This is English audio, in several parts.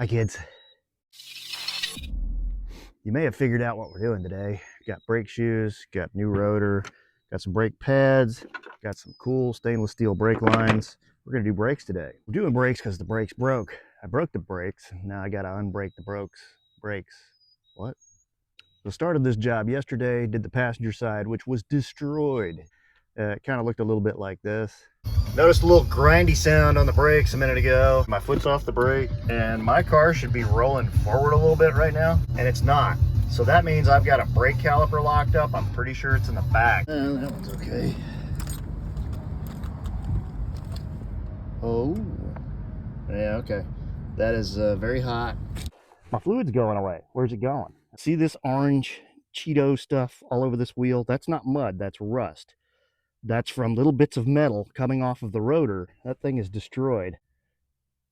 Hi kids. You may have figured out what we're doing today. Got brake shoes, got new rotor, got some brake pads, got some cool stainless steel brake lines. We're gonna do brakes today. We're doing brakes because the brakes broke. I broke the brakes. Now I gotta unbrake the brakes. What? So started this job yesterday, did the passenger side, which was destroyed. It kind of looked a little bit like this. Noticed a little grindy sound on the brakes a minute ago. My foot's off the brake and my car should be rolling forward a little bit right now, and it's not. So that means I've got a brake caliper locked up. I'm pretty sure it's in the back. That one's okay. Oh, yeah, okay. That is very hot. My fluid's going away. Where's it going? See this orange Cheeto stuff all over this wheel? That's not mud, that's rust. That's from little bits of metal coming off of the rotor. That thing is destroyed.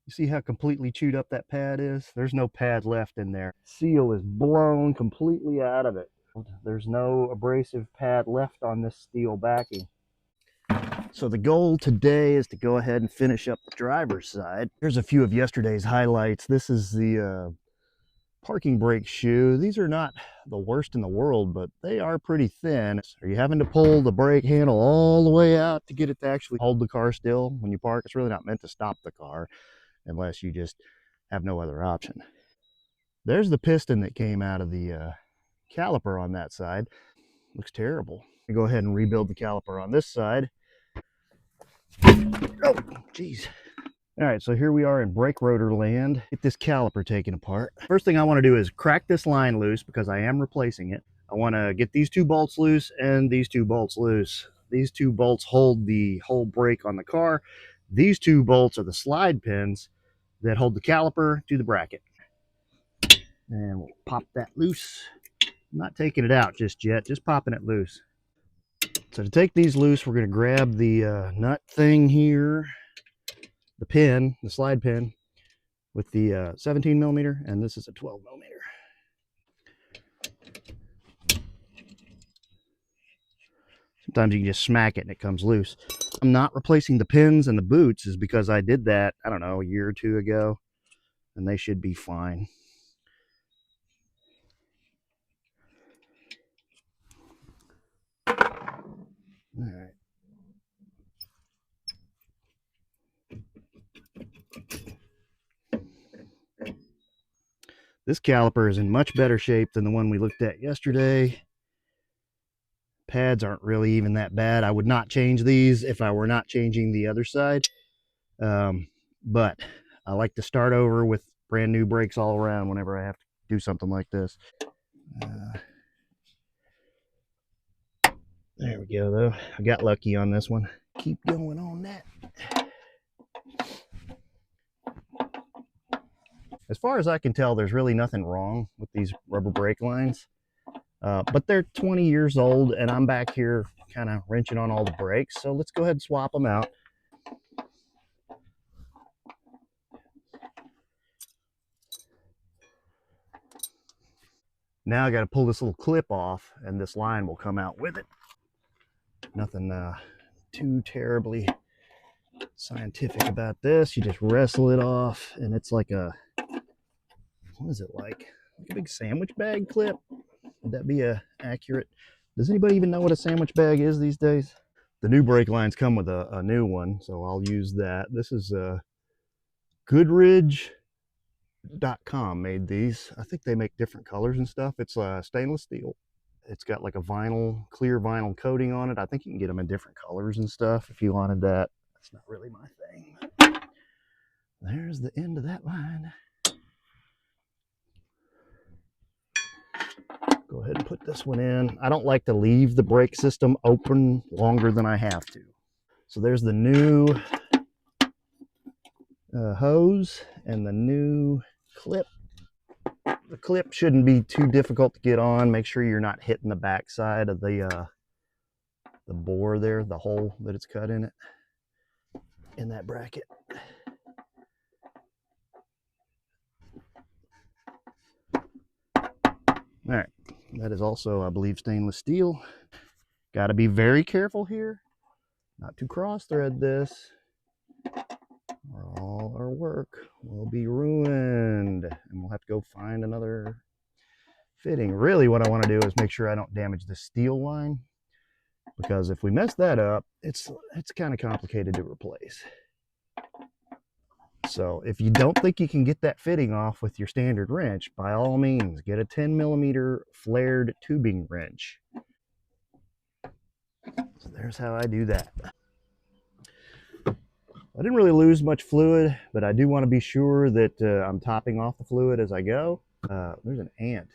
You see how completely chewed up that pad is? There's no pad left in there. Seal is blown completely out of it. There's no abrasive pad left on this steel backing. So the goal today is to go ahead and finish up the driver's side. Here's a few of yesterday's highlights. This is the parking brake shoe. These are not the worst in the world, but they are pretty thin. Are you having to pull the brake handle all the way out to get it to actually hold the car still when you park? It's really not meant to stop the car unless you just have no other option. There's the piston that came out of the caliper on that side. Looks terrible. I go ahead and rebuild the caliper on this side. Oh, geez. All right, so here we are in brake rotor land. Get this caliper taken apart. First thing I want to do is crack this line loose because I am replacing it. I want to get these two bolts loose and these two bolts loose. These two bolts hold the whole brake on the car. These two bolts are the slide pins that hold the caliper to the bracket. And we'll pop that loose. I'm not taking it out just yet, just popping it loose. So to take these loose, we're going to grab the nut thing here, the pin, the slide pin, with the 17 millimeter, and this is a 12 millimeter. Sometimes you can just smack it and it comes loose. I'm not replacing the pins and the boots is because I did that, I don't know, a year or two ago, and they should be fine. All right. This caliper is in much better shape than the one we looked at yesterday. Pads aren't really even that bad. I would not change these if I were not changing the other side. But I like to start over with brand new brakes all around whenever I have to do something like this. There we go, though. I got lucky on this one. Keep going on that. As far as I can tell, there's really nothing wrong with these rubber brake lines. But they're 20 years old, and I'm back here kind of wrenching on all the brakes. So let's go ahead and swap them out. Now I got to pull this little clip off, and this line will come out with it. Nothing too terribly scientific about this. You just wrestle it off, and it's like a, what is it like? Like a big sandwich bag clip? Would that be accurate? Does anybody even know what a sandwich bag is these days? The new brake lines come with a new one, so I'll use that. This is Goodridge.com made these. I think they make different colors and stuff. It's stainless steel. It's got like a vinyl, clear vinyl coating on it. I think you can get them in different colors and stuff if you wanted that. That's not really my thing. There's the end of that line. Go ahead and put this one in. I don't like to leave the brake system open longer than I have to. So there's the new hose and the new clip. The clip shouldn't be too difficult to get on. Make sure you're not hitting the back side of the bore there, the hole that it's cut in it, in that bracket. All right, that is also, I believe, stainless steel. Got to be very careful here, not to cross thread this, or all our work will be ruined, and we'll have to go find another fitting. Really, what I want to do is make sure I don't damage the steel line, because if we mess that up, it's kind of complicated to replace. So if you don't think you can get that fitting off with your standard wrench, by all means, get a 10mm flared tubing wrench. So there's how I do that. I didn't really lose much fluid, but I do want to be sure that I'm topping off the fluid as I go. There's an ant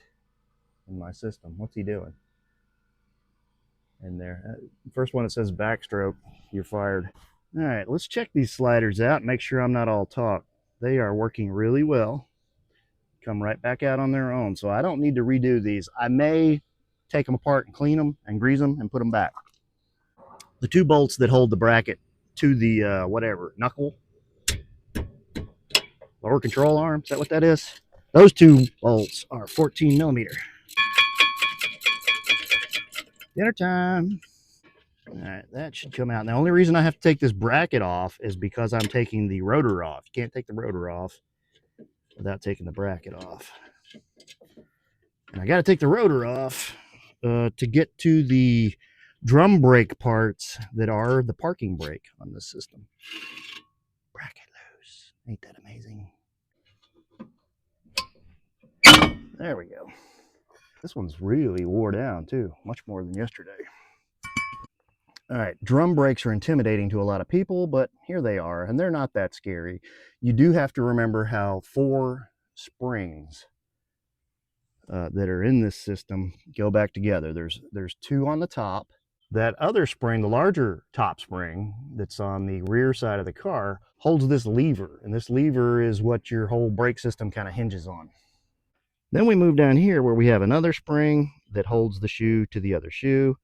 in my system. What's he doing in there? First one that says backstroke, you're fired. All right, let's check these sliders out and make sure I'm not all talk. They are working really well. Come right back out on their own, so I don't need to redo these. I may take them apart and clean them and grease them and put them back. The 2 bolts that hold the bracket to the whatever knuckle, lower control arm, is that what that is? Those 2 bolts are 14mm. Dinner time. All right, that should come out. And the only reason I have to take this bracket off is because I'm taking the rotor off. You can't take the rotor off without taking the bracket off. And I got to take the rotor off to get to the drum brake parts that are the parking brake on this system. Bracket loose. Ain't that amazing? There we go. This one's really wore down too, much more than yesterday. All right, drum brakes are intimidating to a lot of people, but here they are, and they're not that scary. You do have to remember how 4 springs that are in this system go back together. There's 2 on the top. That other spring, the larger top spring that's on the rear side of the car, holds this lever, and this lever is what your whole brake system kind of hinges on. Then we move down here where we have another spring that holds the shoe to the other shoe,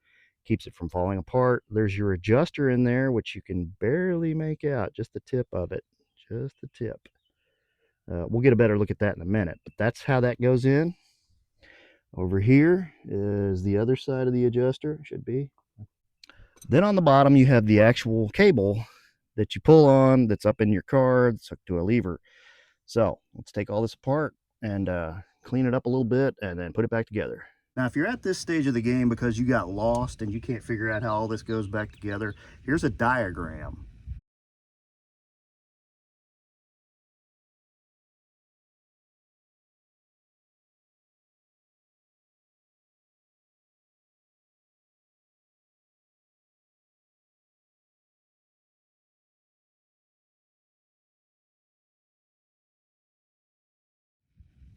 keeps it from falling apart. There's your adjuster in there, which you can barely make out, just the tip of it, just the tip. We'll get a better look at that in a minute, but that's how that goes in. Over here is the other side of the adjuster, should be. Then on the bottom, you have the actual cable that you pull on that's up in your car, that's hooked to a lever. So let's take all this apart and clean it up a little bit and then put it back together. Now, if you're at this stage of the game because you got lost and you can't figure out how all this goes back together, here's a diagram.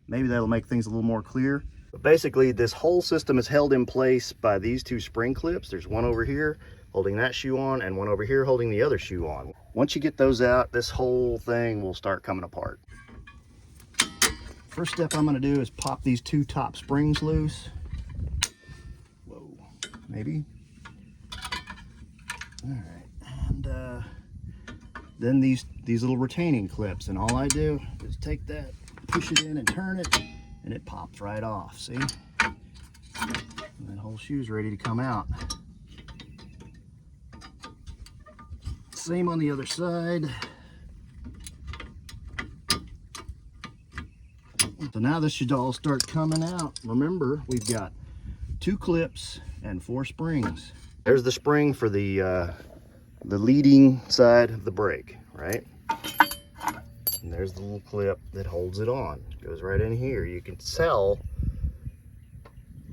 Maybe that'll make things a little more clear. But basically, this whole system is held in place by these 2 spring clips. There's one over here holding that shoe on and one over here holding the other shoe on. Once you get those out, this whole thing will start coming apart. First step I'm going to do is pop these 2 top springs loose. Whoa, maybe. All right, and then these little retaining clips, and all I do is take that, push it in and turn it, and it pops right off, see? And that whole shoe's ready to come out. Same on the other side. So now this should all start coming out. Remember, we've got 2 clips and 4 springs. There's the spring for the leading side of the brake, right? And there's the little clip that holds it on. It goes right in here. You can tell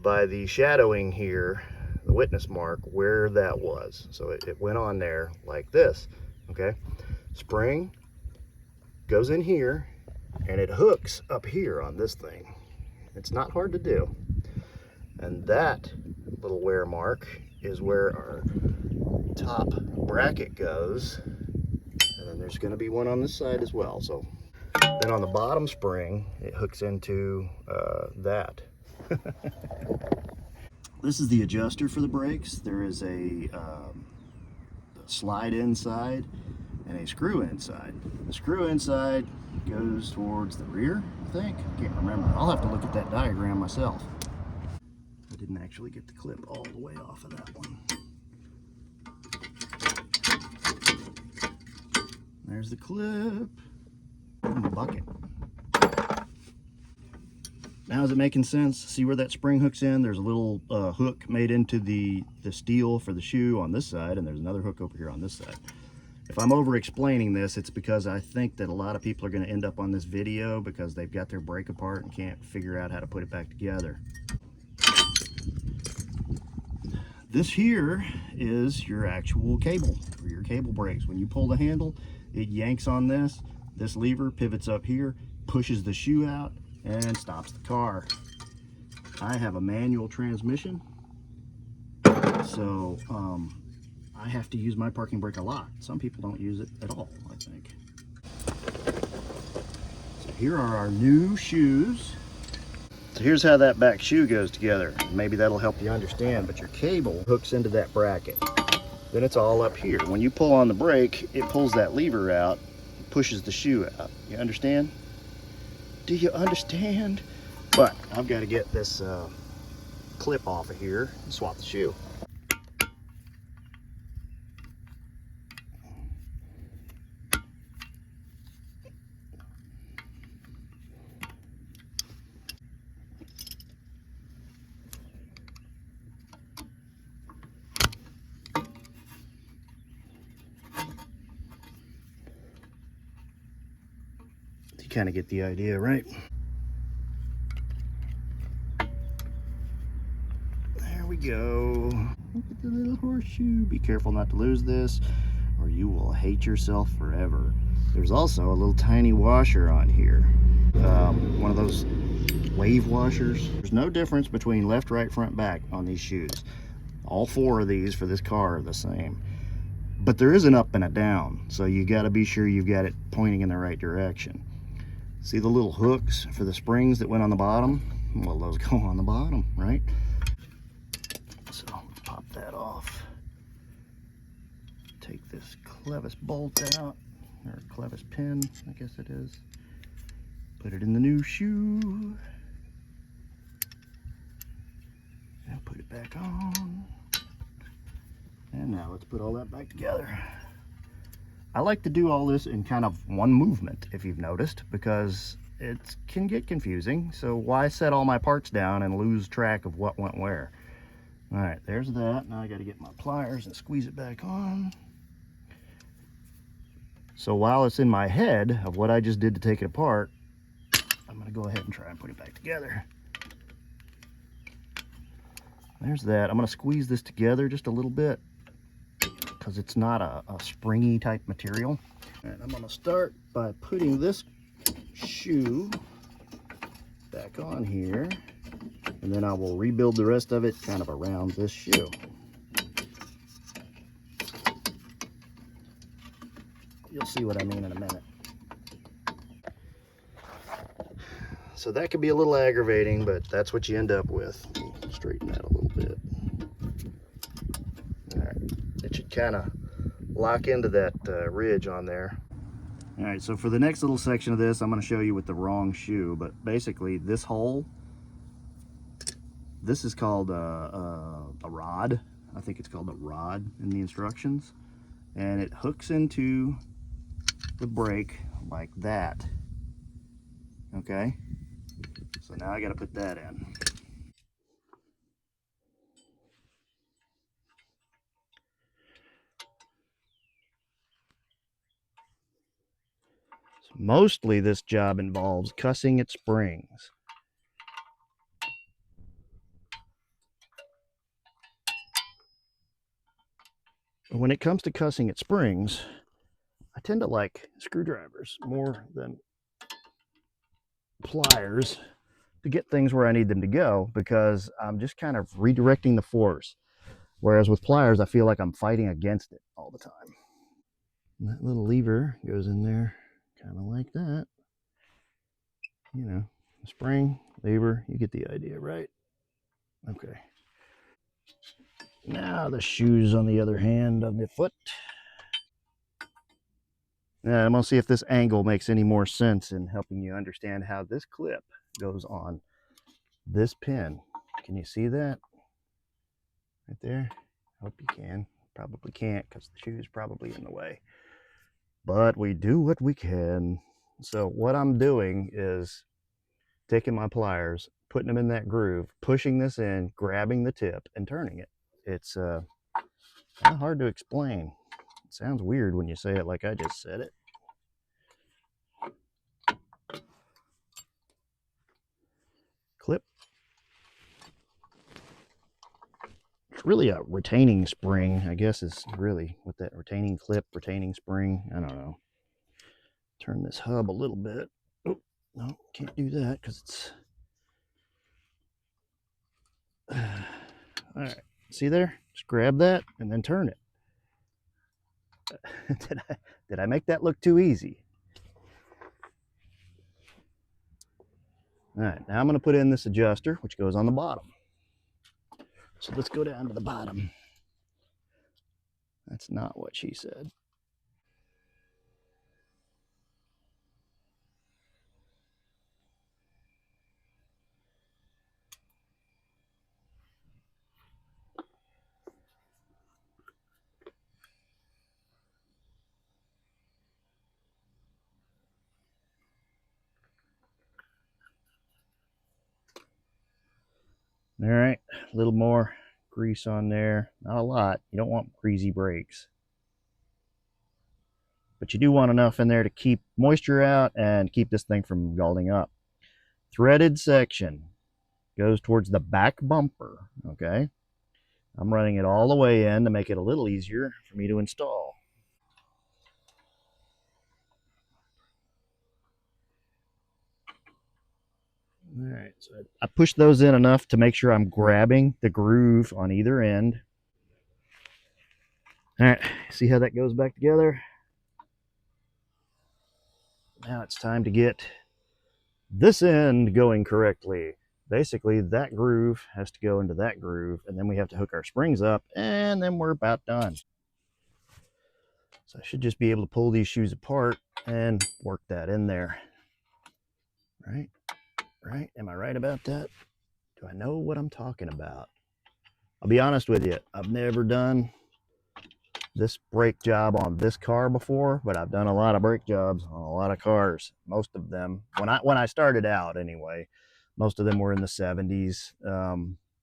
by the shadowing here, the witness mark, where that was. So it went on there like this, okay? Spring goes in here and it hooks up here on this thing. It's not hard to do. And that little wear mark is where our top bracket goes. And then there's going to be one on this side as well. So then on the bottom spring, it hooks into that. This is the adjuster for the brakes. There is a slide inside and a screw inside. The screw inside goes towards the rear, I think. I can't remember. I'll have to look at that diagram myself. I didn't actually get the clip all the way off of that one. There's the clip. in the bucket. Now is it making sense? See where that spring hooks in? There's a little hook made into the steel for the shoe on this side, and there's another hook over here on this side. If I'm over explaining this, it's because I think that a lot of people are going to end up on this video because they've got their brake apart and can't figure out how to put it back together. This here is your actual cable for your cable brakes. When you pull the handle, it yanks on this. This lever pivots up here, pushes the shoe out, and stops the car. I have a manual transmission, so I have to use my parking brake a lot. Some people don't use it at all, I think. So here are our new shoes. So here's how that back shoe goes together. Maybe that'll help you understand, but your cable hooks into that bracket. Then it's all up here. When you pull on the brake, it pulls that lever out, pushes the shoe out. You understand? Do you understand? But I've got to get this clip off of here and swap the shoe. You kind of get the idea, right? There we go. Look at the little horseshoe. Be careful not to lose this, or you will hate yourself forever. There's also a little tiny washer on here. One of those wave washers. There's no difference between left, right, front, back on these shoes. All four of these for this car are the same. But there is an up and a down, so you got to be sure you've got it pointing in the right direction. See the little hooks for the springs that went on the bottom? Well, those go on the bottom, right? So pop that off. Take this clevis bolt out, or clevis pin, I guess it is. Put it in the new shoe. Now put it back on. And now let's put all that back together. I like to do all this in kind of one movement, if you've noticed, because it can get confusing. So why set all my parts down and lose track of what went where? All right, there's that. Now I got to get my pliers and squeeze it back on. So while it's in my head of what I just did to take it apart, I'm going to go ahead and try and put it back together. There's that. I'm going to squeeze this together just a little bit because it's not a springy type material. And I'm going to start by putting this shoe back on here, and then I will rebuild the rest of it kind of around this shoe. You'll see what I mean in a minute. So that could be a little aggravating, but that's what you end up with. Straighten that a little bit. All right, it should kind of lock into that ridge on there. All right, so for the next little section of this, I'm going to show you with the wrong shoe, but basically this hole, this is called a rod. I think it's called a rod in the instructions, and it hooks into the brake like that. Okay, so now I got to put that in. So mostly this job involves cussing at springs. When it comes to cussing at springs, I tend to like screwdrivers more than pliers to get things where I need them to go, because I'm just kind of redirecting the force. Whereas with pliers, I feel like I'm fighting against it all the time. And that little lever goes in there kind of like that. You know, spring, lever, you get the idea, right? Okay. Now the shoes on the other hand on the foot. Now I'm going to see if this angle makes any more sense in helping you understand how this clip goes on this pin. Can you see that? Right there? Hope you can. Probably can't because the shoe's probably in the way. But we do what we can. So what I'm doing is taking my pliers, putting them in that groove, pushing this in, grabbing the tip, and turning it. It's kind of hard to explain. It sounds weird when you say it like I just said it. Clip. It's really a retaining spring, I guess, is really what that retaining clip, retaining spring. I don't know. Turn this hub a little bit. Oh, no, can't do that because it's. All right. See there? Just grab that and then turn it. Did I make that look too easy? All right, now I'm going to put in this adjuster, which goes on the bottom. So let's go down to the bottom. That's not what she said. All right, a little more grease on there. Not a lot. You don't want greasy brakes. But you do want enough in there to keep moisture out and keep this thing from scalding up. Threaded section goes towards the back bumper, okay? I'm running it all the way in to make it a little easier for me to install. All right, so I push those in enough to make sure I'm grabbing the groove on either end. All right, see how that goes back together? Now it's time to get this end going correctly. Basically, that groove has to go into that groove, and then we have to hook our springs up, and then we're about done. So I should just be able to pull these shoes apart and work that in there. Right? Right? Am I right about that? Do I know what I'm talking about? I'll be honest with you, I've never done this brake job on this car before, but I've done a lot of brake jobs on a lot of cars. Most of them, when I started out anyway, most of them were in the 70s.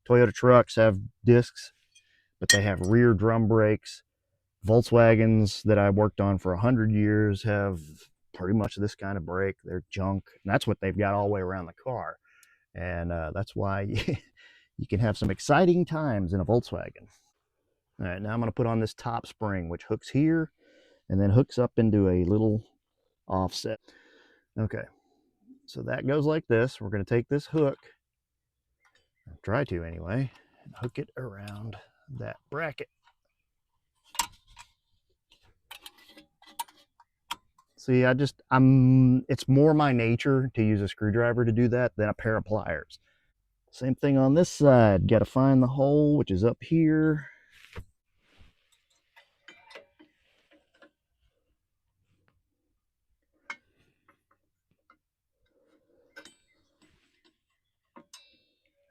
Toyota trucks have discs, but they have rear drum brakes. Volkswagens that I worked on for 100 years have pretty much this kind of brake. They're junk, and that's what they've got all the way around the car. And that's why you can have some exciting times in a Volkswagen. All right, now I'm going to put on this top spring, which hooks here and then hooks up into a little offset. Okay, so that goes like this. We're going to take this hook, or try to anyway, and hook it around that bracket. See, it's more my nature to use a screwdriver to do that than a pair of pliers. Same thing on this side. Got to find the hole, which is up here.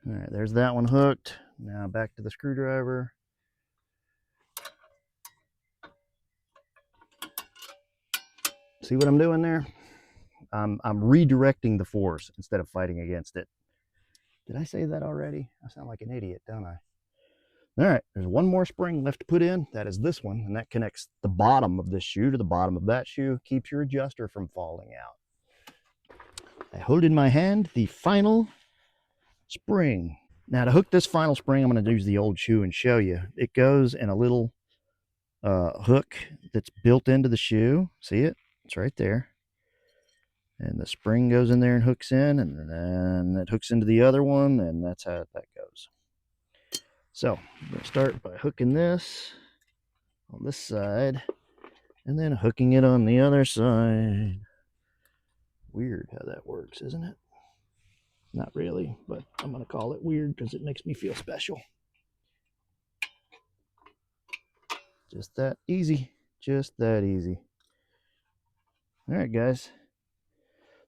All right, there's that one hooked. Now back to the screwdriver. See what I'm doing there? I'm redirecting the force instead of fighting against it. Did I say that already? I sound like an idiot, don't I? All right, there's one more spring left to put in. That is this one, and that connects the bottom of this shoe to the bottom of that shoe. Keeps your adjuster from falling out. I hold in my hand the final spring. Now to hook this final spring, I'm going to use the old shoe and show you. It goes in a little hook that's built into the shoe. See it? It's right there. And the spring goes in there and hooks in, and then it hooks into the other one, and that's how that goes. So I'm going to start by hooking this on this side, and then hooking it on the other side. Weird how that works, isn't it? Not really, but I'm going to call it weird because it makes me feel special. Just that easy. Just that easy. All right, guys.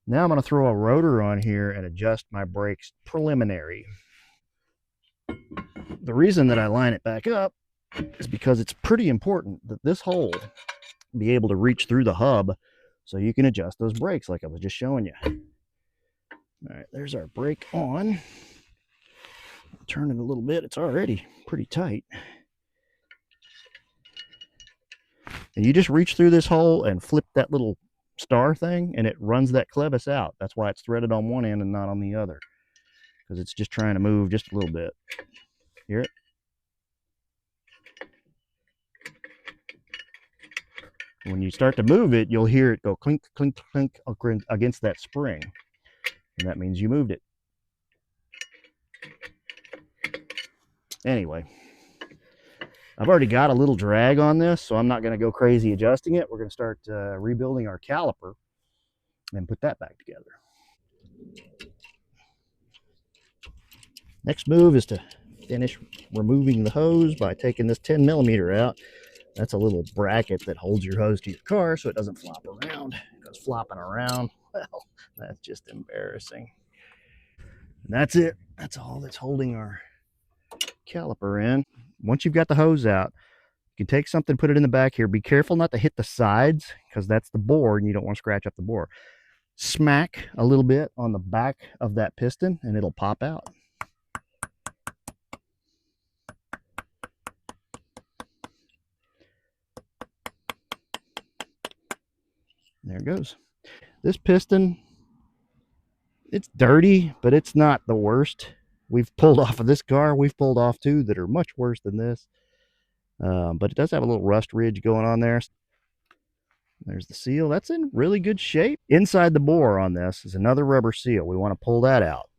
Now I'm going to throw a rotor on here and adjust my brakes preliminary. The reason that I line it back up is because it's pretty important that this hole be able to reach through the hub so you can adjust those brakes like I was just showing you. All right, there's our brake on. Turn it a little bit. It's already pretty tight. And you just reach through this hole and flip that little star thing, and it runs that clevis out. That's why it's threaded on one end and not on the other, because it's just trying to move just a little bit. Hear it? When you start to move it, you'll hear it go clink, clink, clink against that spring. And that means you moved it. Anyway, I've already got a little drag on this, so I'm not going to go crazy adjusting it. We're going to start rebuilding our caliper and put that back together. Next move is to finish removing the hose by taking this 10 millimeter out. That's a little bracket that holds your hose to your car so it doesn't flop around. It goes flopping around. Well, that's just embarrassing. And that's it. That's all that's holding our caliper in. Once you've got the hose out, you can take something, put it in the back here. Be careful not to hit the sides because that's the bore and you don't want to scratch up the bore. Smack a little bit on the back of that piston and it'll pop out. There it goes. This piston, it's dirty, but it's not the worst. We've pulled off of this car. We've pulled off two that are much worse than this. But it does have a little rust ridge going on there. There's the seal. That's in really good shape. Inside the bore on this is another rubber seal. We want to pull that out.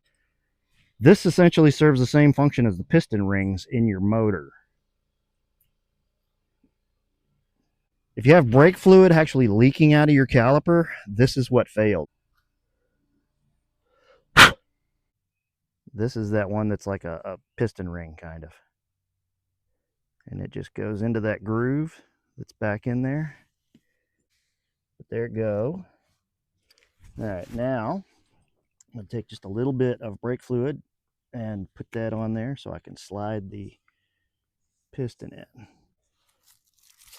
This essentially serves the same function as the piston rings in your motor. If you have brake fluid actually leaking out of your caliper, this is what failed. This is that one that's like a piston ring kind of. And it just goes into that groove that's back in there. But there it go. All right, now I'm going to take just a little bit of brake fluid and put that on there so I can slide the piston in.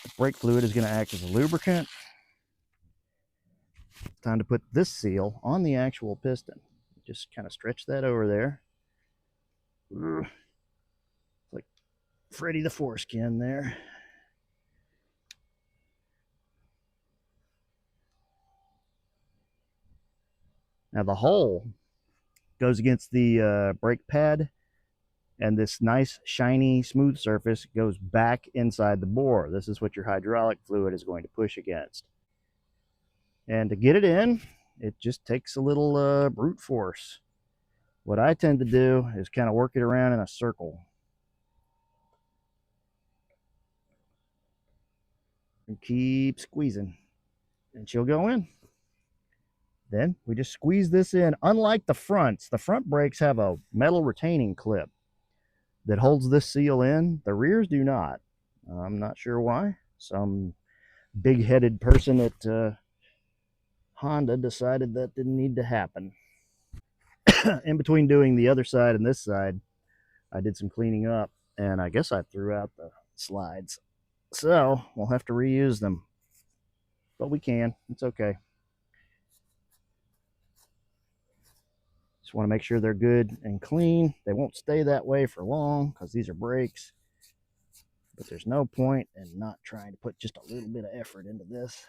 The brake fluid is going to act as a lubricant. Time to put this seal on the actual piston. Just kind of stretch that over there. Like Freddy the Foreskin there. Now the hole goes against the brake pad, and this nice, shiny, smooth surface goes back inside the bore. This is what your hydraulic fluid is going to push against. And to get it in, it just takes a little brute force. What I tend to do is kind of work it around in a circle. And keep squeezing. And she'll go in. Then we just squeeze this in. Unlike the fronts, the front brakes have a metal retaining clip that holds this seal in. The rears do not. I'm not sure why. Some big-headed person at Honda decided that didn't need to happen. In between doing the other side and this side, I did some cleaning up, and I guess I threw out the slides. So we'll have to reuse them. But we can. It's okay. Just want to make sure they're good and clean. They won't stay that way for long because these are brakes. But there's no point in not trying to put just a little bit of effort into this.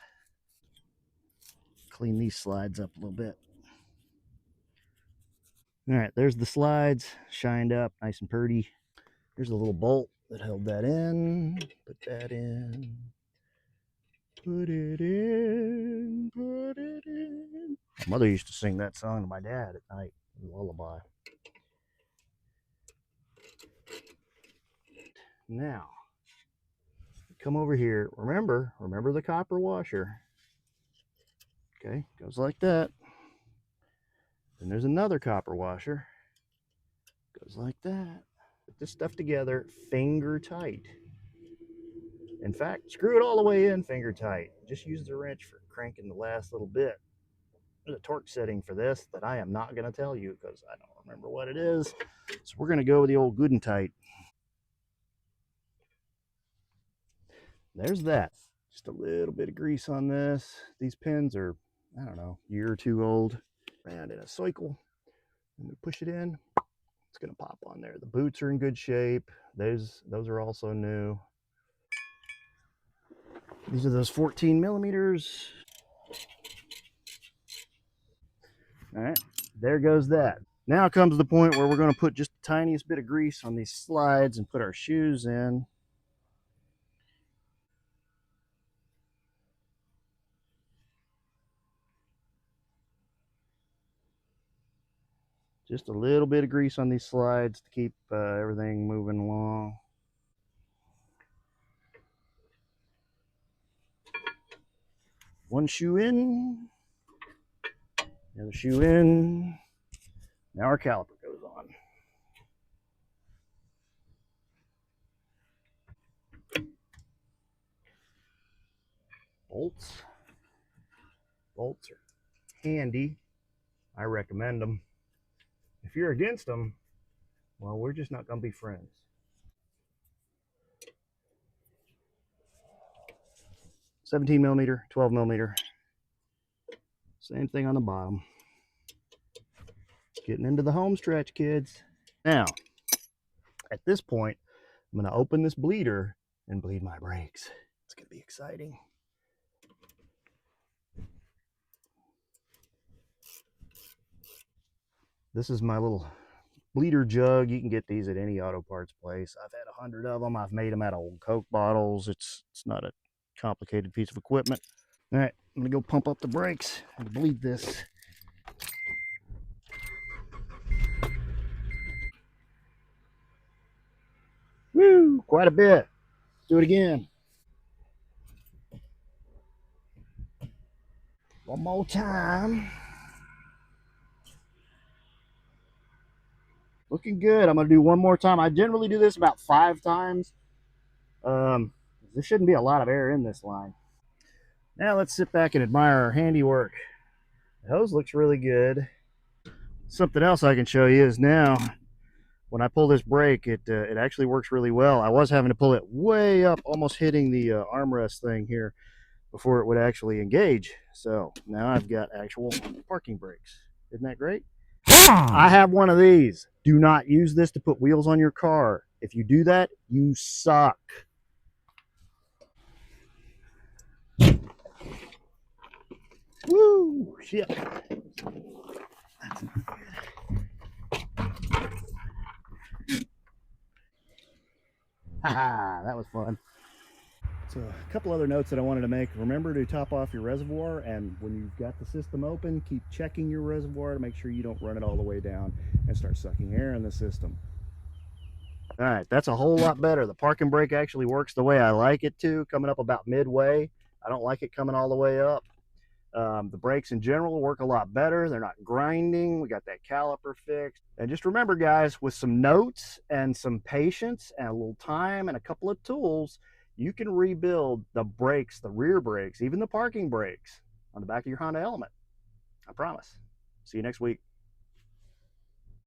Clean these slides up a little bit. All right, there's the slides, shined up, nice and pretty. Here's a little bolt that held that in. Put that in. Put it in. Put it in. My mother used to sing that song to my dad at night, a lullaby. Now, come over here. Remember the copper washer. Okay, goes like that. Then there's another copper washer. Goes like that. Put this stuff together, finger tight. In fact, screw it all the way in finger tight. Just use the wrench for cranking the last little bit. There's a torque setting for this that I am not going to tell you because I don't remember what it is. So we're going to go with the old good and tight. There's that. Just a little bit of grease on this. These pins are, I don't know, a year or two old. Around in a cycle, and we push it in. It's gonna pop on there. The boots are in good shape. Those are also new. These are those 14 millimeters. All right, there goes that. Now comes the point where we're going to put just the tiniest bit of grease on these slides and put our shoes in. Just a little bit of grease on these slides to keep everything moving along. One shoe in, the other shoe in. Now our caliper goes on. Bolts. Bolts are handy. I recommend them. If you're against them, well, we're just not going to be friends. $17 millimeter, 12 millimeter. Same thing on the bottom. Getting into the home stretch, kids. Now, at this point, I'm going to open this bleeder and bleed my brakes. It's going to be exciting. This is my little bleeder jug. You can get these at any auto parts place. I've had 100 of them. I've made them out of old Coke bottles. It's not a complicated piece of equipment. All right, I'm going to go pump up the brakes and bleed this. Woo, quite a bit. Let's do it again. One more time. Looking good. I'm going to do one more time. I generally do this about 5 times. There shouldn't be a lot of air in this line. Now let's sit back and admire our handiwork. The hose looks really good. Something else I can show you is now when I pull this brake, it actually works really well. I was having to pull it way up, almost hitting the armrest thing here before it would actually engage. So now I've got actual parking brakes. Isn't that great? I have one of these. Do not use this to put wheels on your car. If you do that, you suck. Woo! Shit. Haha, that was fun. So a couple other notes that I wanted to make. Remember to top off your reservoir, and when you've got the system open, keep checking your reservoir to make sure you don't run it all the way down and start sucking air in the system. All right, that's a whole lot better. The parking brake actually works the way I like it to, coming up about midway. I don't like it coming all the way up. The brakes in general work a lot better. They're not grinding. We got that caliper fixed. And just remember, guys, with some notes and some patience and a little time and a couple of tools, you can rebuild the brakes, the rear brakes, even the parking brakes on the back of your Honda Element. I promise. See you next week.